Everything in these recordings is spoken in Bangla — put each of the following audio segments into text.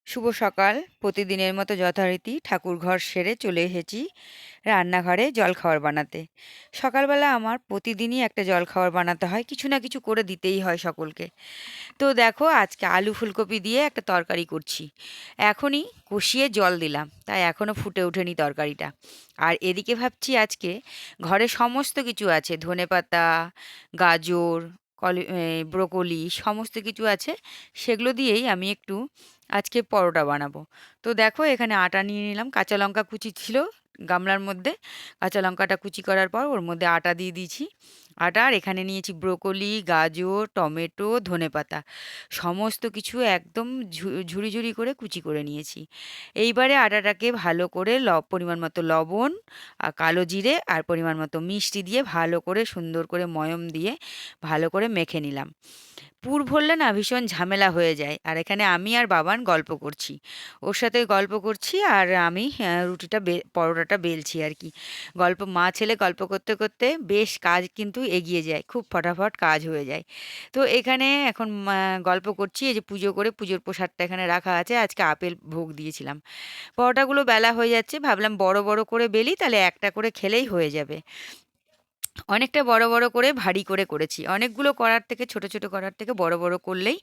শুভ সকাল। প্রতিদিনের মতো যথারীতি ঠাকুরঘর সেরে চলে এসেছি রান্নাঘরে জলখাবার বানাতে। সকালবেলা আমার প্রতিদিনই একটা জলখাবার বানাতে হয়, কিছু না কিছু করে দিতেই হয় সকলকে। তো দেখো, আজকে আলু ফুলকপি দিয়ে একটা তরকারি করছি। এখনই কষিয়ে জল দিলাম, তাই এখনও ফুটে ওঠেনি তরকারিটা। আর এদিকে ভাবছি আজকে ঘরে সমস্ত কিছু আছে, ধনেপাতা, গাজর, ব্রোকলি, সমস্ত কিছু আছে। সেগুলো দিয়েই আমি একটু আজকে পরোটা বানাবো। তো দেখো, এখানে আটা নিয়ে নিলাম, কাঁচা লঙ্কা কুচি ছিল গামলার মধ্যে। কাঁচা লঙ্কাটা কুচি করার পর ওর মধ্যে আটা দিয়ে দিয়েছি। আটা, আর এখানে নিয়েছি ব্রোকলি, গাজর, টমেটো, ধনেপাতা, সমস্ত কিছু একদম ঝুরি ঝুরি করে কুচি করে নিয়েছি। এইবারে আটাটাকে ভালো করে পরিমাণ মতো লবণ, আর কালো জিরে, আর পরিমাণ মতো মিষ্টি দিয়ে ভালো করে সুন্দর করে ময়ম দিয়ে ভালো করে মেখে নিলাম। পুর ভরলে না ভীষণ ঝামেলা হয়ে যায়, আর এখানে আমি আর বাবান গল্প করছি, ওর সাথে গল্প করছি, আর আমি পরোটাটা বেলছি আর কি। মা ছেলে গল্প করতে করতে বেশ কাজ কিন্তু এগিয়ে যায়, খুব ফটাফট কাজ হয়ে যায়। তো এখানে এখন গল্প করছি, এই যে পুজো করে পুজোর প্রসাদটা এখানে রাখা আছে, আজকে আপেল ভোগ দিয়েছিলাম। পরোটাগুলো বেলা হয়ে যাচ্ছে, ভাবলাম বড় বড় করে বেলি, তাহলে একটা করে খেলেই হয়ে যাবে। অনেকটা বড় বড় করে ভারী করে করেছি, অনেকগুলো করার থেকে ছোট ছোট করার থেকে বড় বড় করলেই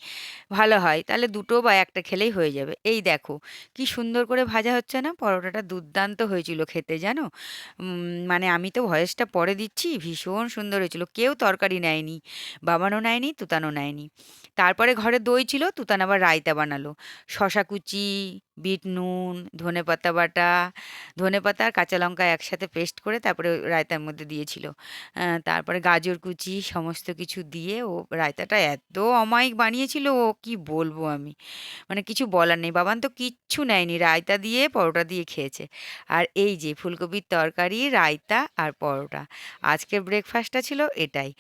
ভালো হয়, তাহলে দুটো বা একটা খেলেই হয়ে যাবে। এই দেখো কি সুন্দর করে ভাজা হচ্ছে না, পরোটাটা দুর্দান্ত হয়েছিল খেতে, জানো। মানে আমি তো ভয়েসটা পরে দিচ্ছি, ভীষণ সুন্দর হয়েছিল। কেউ তরকারি নেয়নি, বাবানও নেয়নি, তুতানও নেয়নি। তারপরে ঘরে দই ছিল, তুতান আবার রায়তা বানালো। শশা কুচি, বিট নুন, ধনেপাতা বাটা, ধনেপাতা আর কাঁচা লঙ্কা একসাথে পেস্ট করে তারপরে ওই রায়তার মধ্যে দিয়েছিল। তারপরে গাজর কুচি সমস্ত কিছু দিয়ে ও রায়তাটা এত অমায়িক বানিয়েছিল, ও কি বলবো আমি, মানে কিছু বলার নেই। বাবান তো কিচ্ছু নেয়নি, রায়তা দিয়ে পরোটা দিয়ে খেয়েছে। আর এই যে ফুলকপির তরকারি, রায়তা আর পরোটা, আজকের ব্রেকফাস্টটা ছিল এটাই।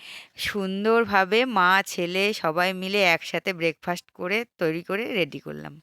সুন্দরভাবে মা ছেলে সবাই মিলে একসাথে ব্রেকফাস্ট করে তৈরি করে রেডি করলাম।